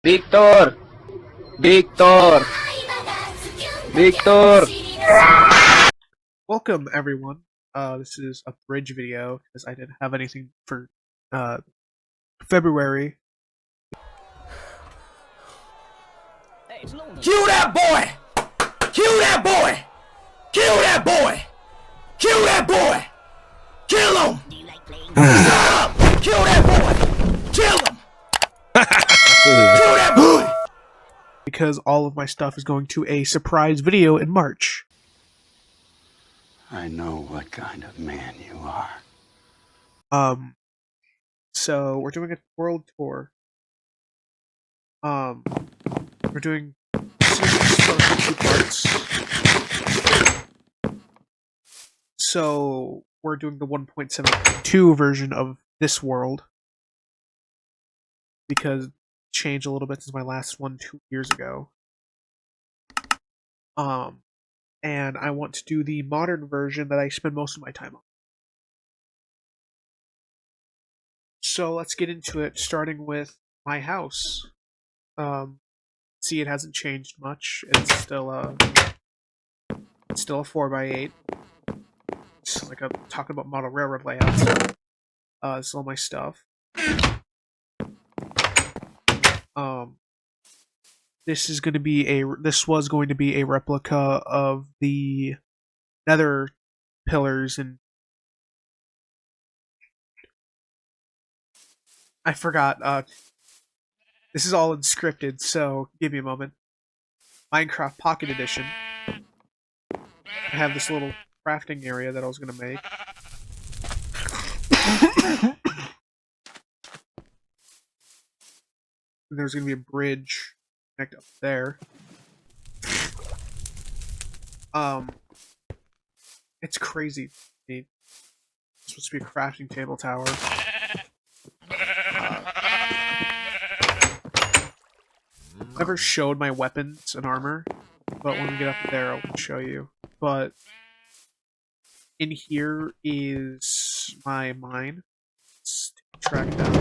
Victor! Victor! Victor! Welcome everyone. This is a bridge video because I didn't have anything for February. Kill that boy! Kill that boy! Kill that boy! Kill that boy! Kill him! Stop! Kill that boy! Kill him! Kill that boy! Because all of my stuff is going to a surprise video in March. I know what kind of man you are. So we're doing a world tour. We're doing two parts. So we're doing the 1.72 version of this world because it changed a little bit since my last one 2 years ago. And I want to do the modern version that I spend most of my time on. So let's get into it, starting with my house. See, it hasn't changed much. It's still a 4x8. It's like I'm talking about model railroad layouts. This is all my stuff. This was going to be a replica of the nether pillars, and I forgot, this is all unscripted, so give me a moment. Minecraft Pocket Edition. I have this little crafting area that I was going to make. And there's going to be a bridge connect up there. It's crazy. It's supposed to be a crafting table tower. Never showed my weapons and armor, but when we get up there, I'll show you. But in here is my mine. Let's track down.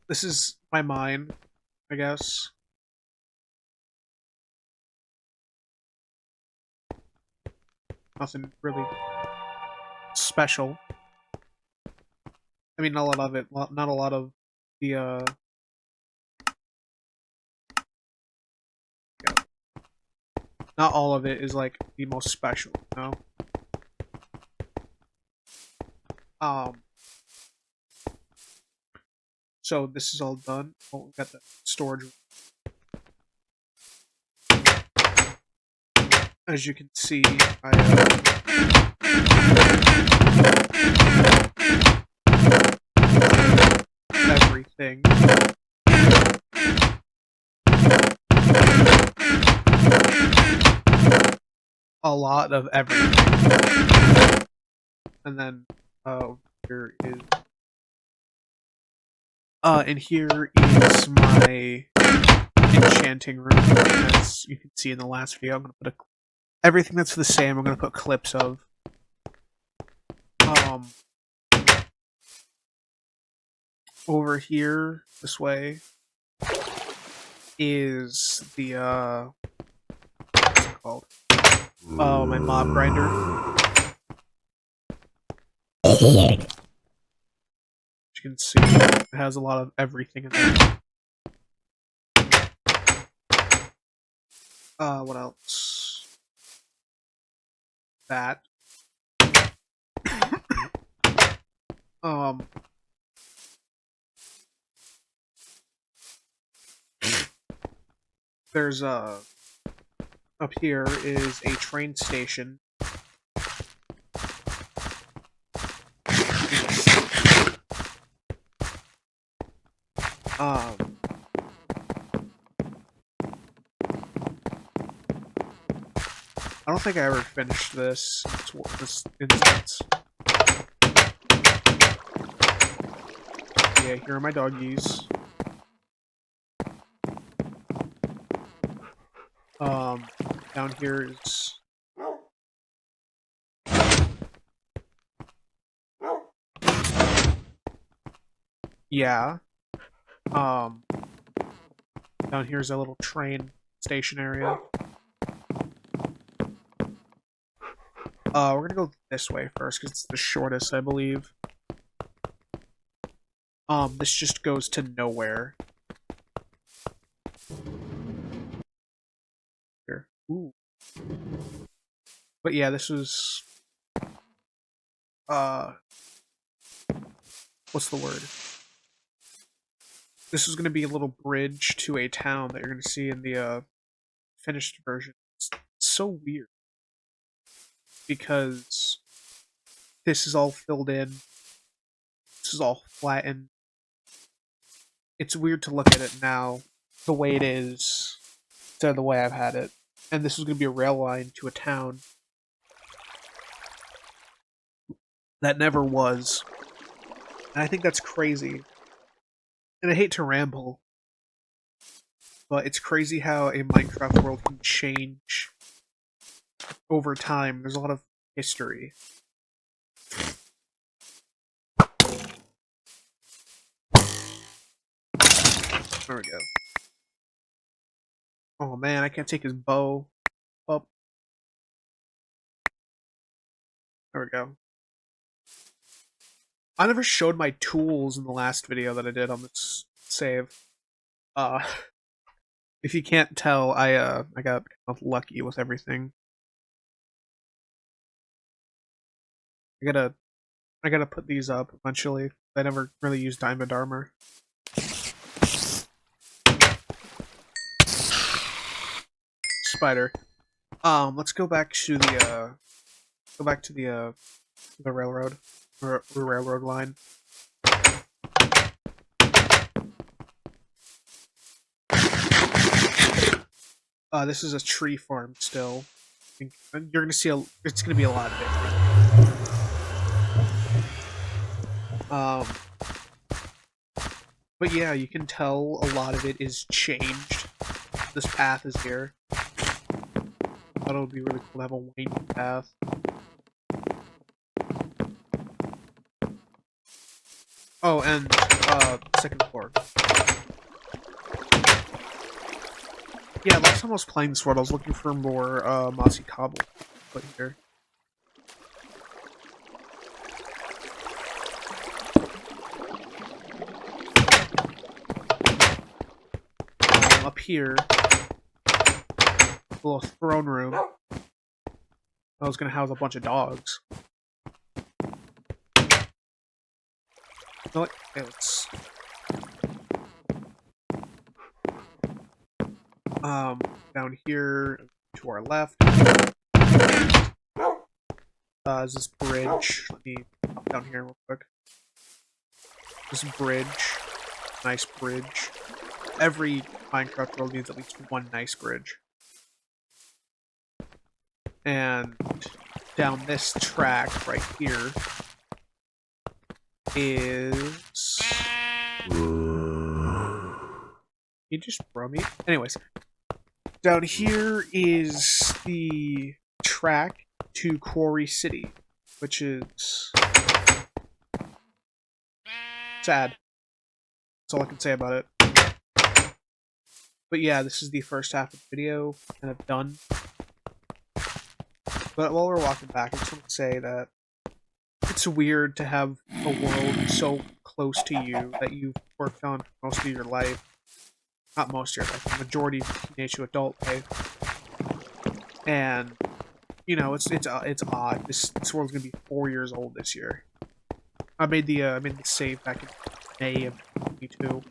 This is my mine, I guess. Nothing really special. I mean, not a lot of it. Not a lot of the not all of it is like the most special, you know? So this is all done. Oh, we got the storage room. As you can see, everything. A lot of everything. And then here is and here is my enchanting room. As you can see in the last video, I'm gonna put everything that's the same. I'm gonna put clips of. Over here, this way, is the what's it called? Oh, my mob grinder. As you can see, it has a lot of everything in there. What else? That. There's up here is a train station. I don't think I ever finished this instance. Yeah, here are my doggies. Down here is yeah. Down here's a little train station area. We're gonna go this way first because it's the shortest, I believe. This just goes to nowhere. Here. Ooh. But yeah, this was what's the word? This is gonna be a little bridge to a town that you're gonna see in the finished version. It's so weird. Because this is all filled in. This is all flattened. It's weird to look at it now, the way it is, instead of the way I've had it. And this is going to be a rail line to a town that never was. And I think that's crazy. And I hate to ramble, but it's crazy how a Minecraft world can change over time. There's a lot of history. There we go. Oh man, I can't take his bow up. There we go. I never showed my tools in the last video that I did on this save. If you can't tell, I got kind of lucky with everything. I gotta put these up eventually. I never really used diamond armor. Spider. Let's go back to the railroad or railroad line. This is a tree farm still. You're gonna see it's gonna be a lot different. But yeah, you can tell a lot of it is changed. This path is here. I thought it would be really cool to have a winding path. Oh, and second floor. Yeah, last time I was playing this world, I was looking for more mossy cobble to put here. Up here, a little throne room. I was gonna house a bunch of dogs. Okay, let's down here to our left is this bridge. Let me hop down here real quick. This bridge, nice bridge. Every Minecraft world needs at least one nice bridge. And down this track right here is... You just bro me? Anyways, down here is the track to Quarry City, which is sad. That's all I can say about it. But yeah, this is the first half of the video, and I'm done. But while we're walking back, I just want to say that it's weird to have a world so close to you that you've worked on most of your life. Not most of your life, the majority of your teenage to adult life. And, you know, it's odd. This world's gonna be 4 years old this year. I made the save back in May of 2022.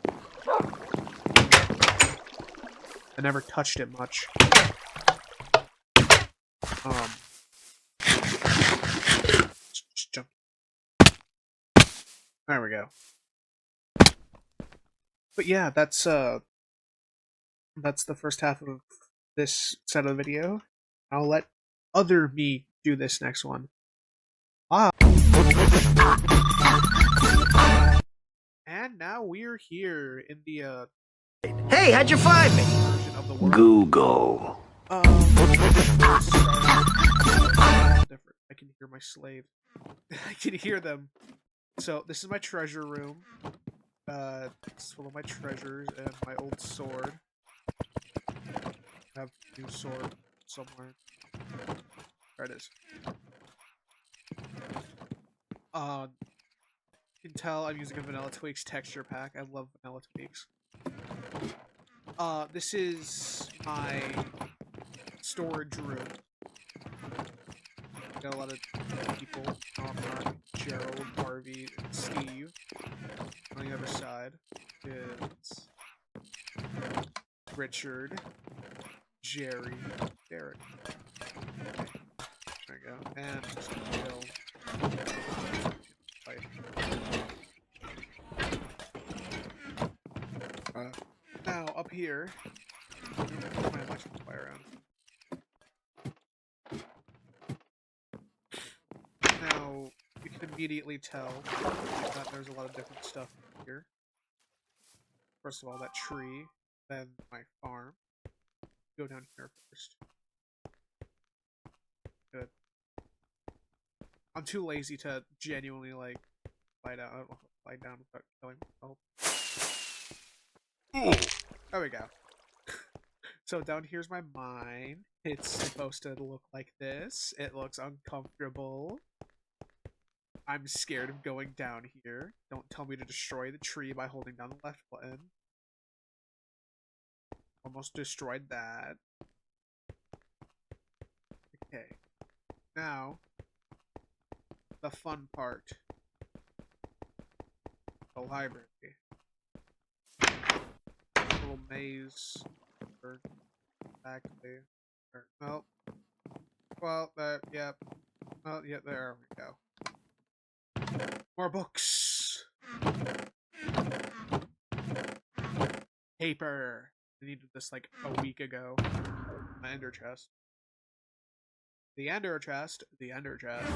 I never touched it much. Just jump. There we go. But yeah, that's the first half of this set of the video. I'll let other me do this next one. Wow. And now we're here in the Hey, how'd you find me? version of the world. Google. Different. I can hear my slave. I can hear them. So this is my treasure room. It's full of my treasures and my old sword. I have a new sword somewhere. There it is. You can tell I'm using a Vanilla Tweaks texture pack. I love Vanilla Tweaks. This is my storage room. Got a lot of people. Not Gerald, Harvey, and Steve. On the other side is Richard, Jerry, Derek. There we go. And Bill. Now, up here, I'm gonna put my electrical wire around. Now, you can immediately tell that there's a lot of different stuff here. First of all, that tree, then my farm. Go down here first. Good. I'm too lazy to genuinely, like, lie down. I don't know how to lie down without killing myself. There we go. So down here's my mine. It's supposed to look like this. It looks uncomfortable. I'm scared of going down here. Don't tell me to destroy the tree by holding down the left button. Almost destroyed that. Okay. Now, the fun part. The library. Little maze. Or back there. Nope. Well, yep. Oh, yeah, there we go. More books. Paper. I needed this like a week ago. My ender chest. The ender chest. The ender chest.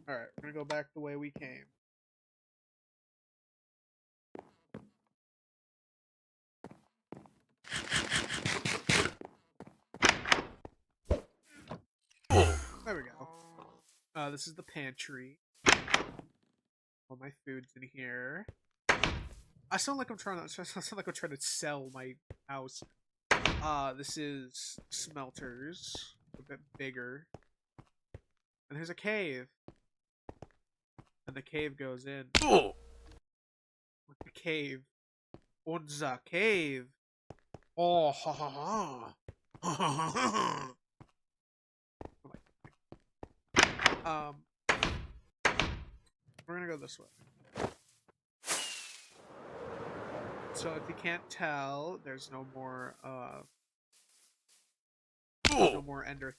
Alright, we're gonna go back the way we came. There we go. This is the pantry. All my food's in here. I sound like I'm trying to sell my house. This is smelters, a bit bigger. And there's a cave. And the cave goes in. With the cave. Unser cave. Oh, ha ha ha. Ha ha ha ha. We're gonna go this way. So if you can't tell, there's no more ender.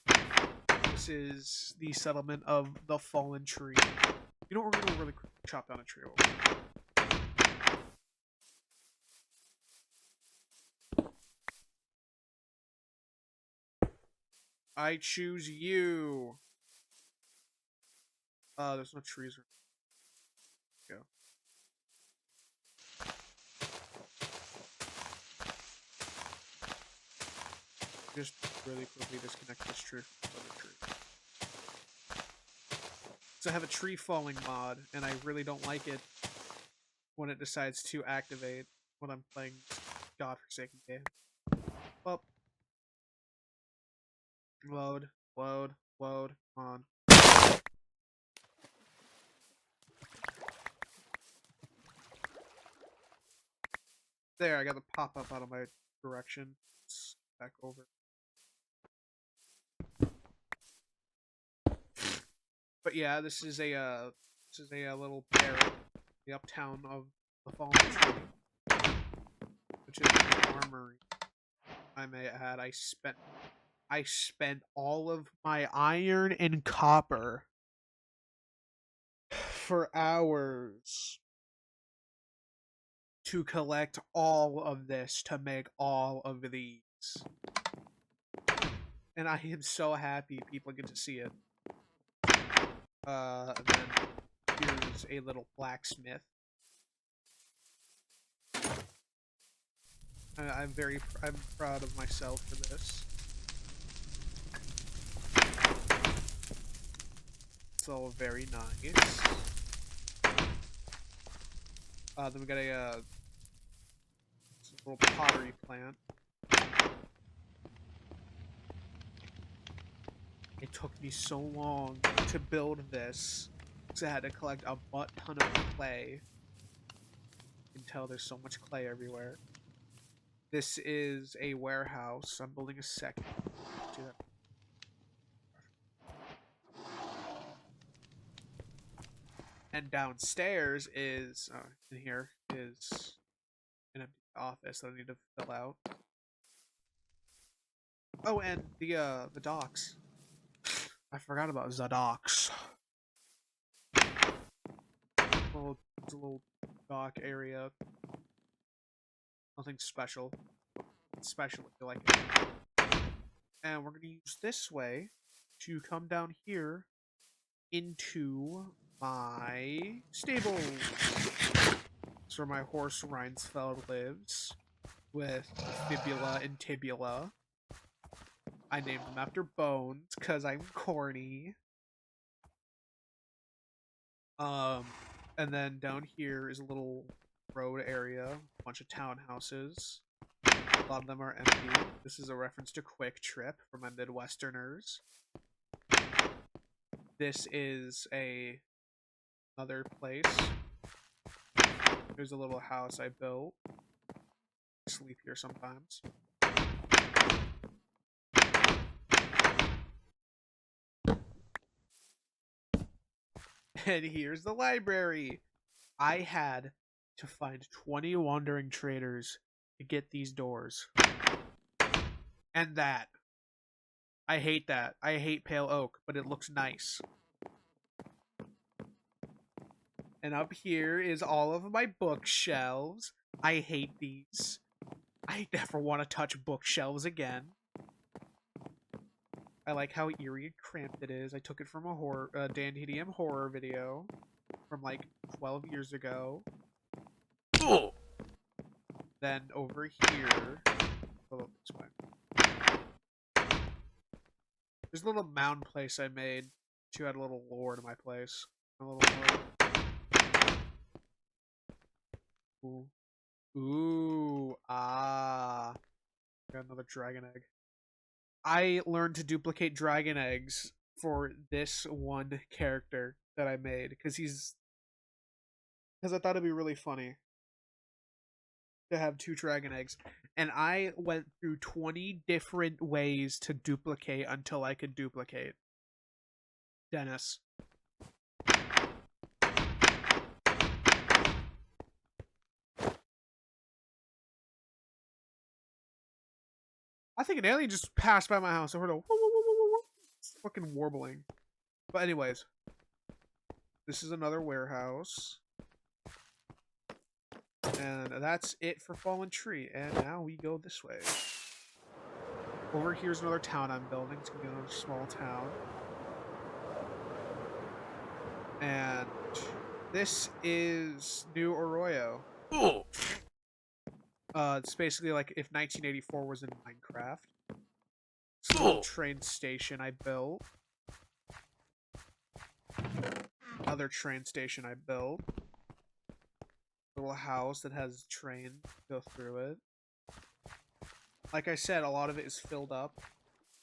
This is the settlement of the fallen tree. You know what, we're gonna really chop down a tree over. I choose you. There's no trees. Go. Just really quickly disconnect this tree from the other tree. So I have a tree falling mod, and I really don't like it when it decides to activate when I'm playing godforsaken game. Well, load, load, load, on. There, I got the pop-up out of my direction. It's back over. But yeah, this is a little barrack, the uptown of the fallen tree, which is an armory. I may add, I spent all of my iron and copper for hours to collect all of this to make all of these. And I am so happy people get to see it. And then here's a little blacksmith. I'm proud of myself for this. It's all very nice. Then we got a little pottery plant. It took me so long to build this because I had to collect a butt ton of clay. You can tell there's so much clay everywhere. This is a warehouse. I'm building a second. Do that. And downstairs is, in here is an empty office that I need to fill out. Oh, and the docks. I forgot about the docks. It's a little dock area. Nothing special. It's special if you like it. And we're gonna use this way to come down here into my stables. That's where my horse Reinsfeld lives, with fibula and tibula. I named them after bones because I'm corny. And then down here is a little road area, a bunch of townhouses. A lot of them are empty. This is a reference to Quick Trip for my Midwesterners. This is another place. There's a little house I built. I sleep here sometimes. And here's the library. I had to find 20 wandering traders to get these doors. And that. I hate that. I hate pale oak, but it looks nice. And up here is all of my bookshelves. I hate these. I never want to touch bookshelves again. I like how eerie and cramped it is. I took it from a Dan TDM horror video from like 12 years ago. Oh. Then over here, this way. There's a little mound place I made to add a little lore to my place. A little lore. Ooh, ah. Got another dragon egg. I learned to duplicate dragon eggs for this one character that I made because I thought it'd be really funny to have 2 dragon eggs, and I went through 20 different ways to duplicate until I could duplicate. Dennis. I think an alien just passed by my house. I heard a whoa, whoa, whoa, whoa, whoa. It's fucking warbling. But anyways, this is another warehouse. And that's it for Fallen Tree. And now we go this way. Over here's another town I'm building. It's gonna be another small town. And this is New Arroyo. Oh. It's basically like if 1984 was in Minecraft. It's a little train station I built. Another train station I built. Little house that has a train go through it. Like I said, a lot of it is filled up.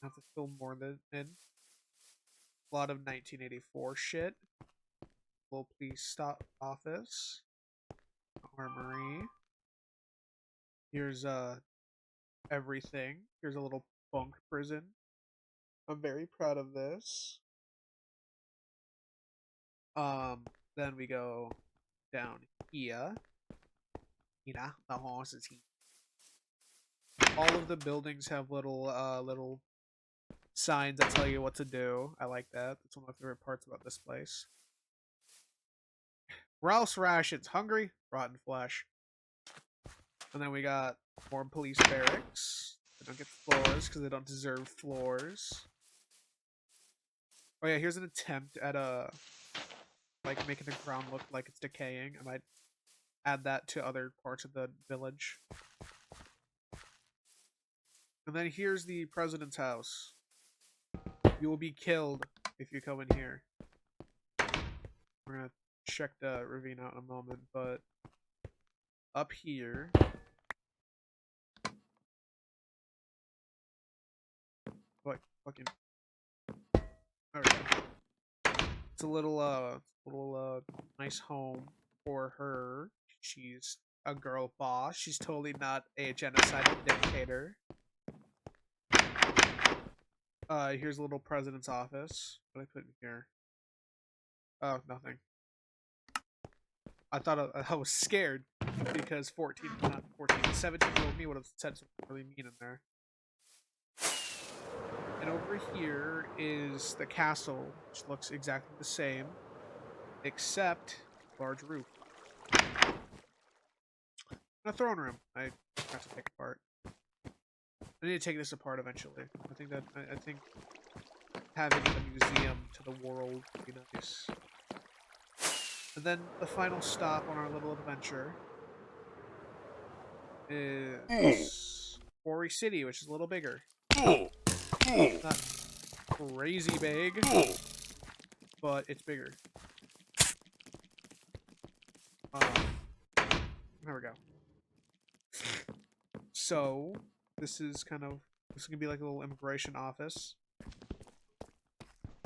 I have to fill more in. A lot of 1984 shit. Little police stop office. Armory. Here's everything. Here's a little bunk prison. I'm very proud of this. Then we go down here. The horse is here. All of the buildings have little signs that tell you what to do. I like that. That's one of my favorite parts about this place. Ralph's rations. Hungry, rotten flesh. And then we got more police barracks. They don't get floors because they don't deserve floors. Oh yeah, here's an attempt at like making the ground look like it's decaying. I might add that to other parts of the village. And then here's the president's house. You will be killed if you come in here. We're gonna check the ravine out in a moment, but up here. What fucking? There we go. It's a little nice home for her. She's a girl boss. She's totally not a genocidal dictator. Here's a little president's office. What did I put in here? Oh, nothing. I thought I was scared because 17-year-old me would have said something really mean in there. And over here is the castle, which looks exactly the same, except large roof. And a throne room. I have to take apart. I need to take this apart eventually. I think having a museum to the world would be nice. And then the final stop on our little adventure is Quarry City, which is a little bigger. Not crazy big, but it's bigger. There we go. So this is gonna be like a little immigration office.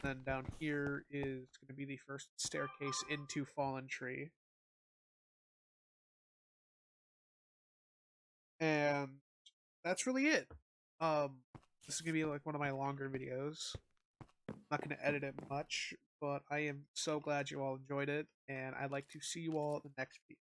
Then down here is gonna be the first staircase into Fallen Tree. And that's really it. This is gonna be like one of my longer videos. I'm not gonna edit it much, but I am so glad you all enjoyed it, and I'd like to see you all at the next video.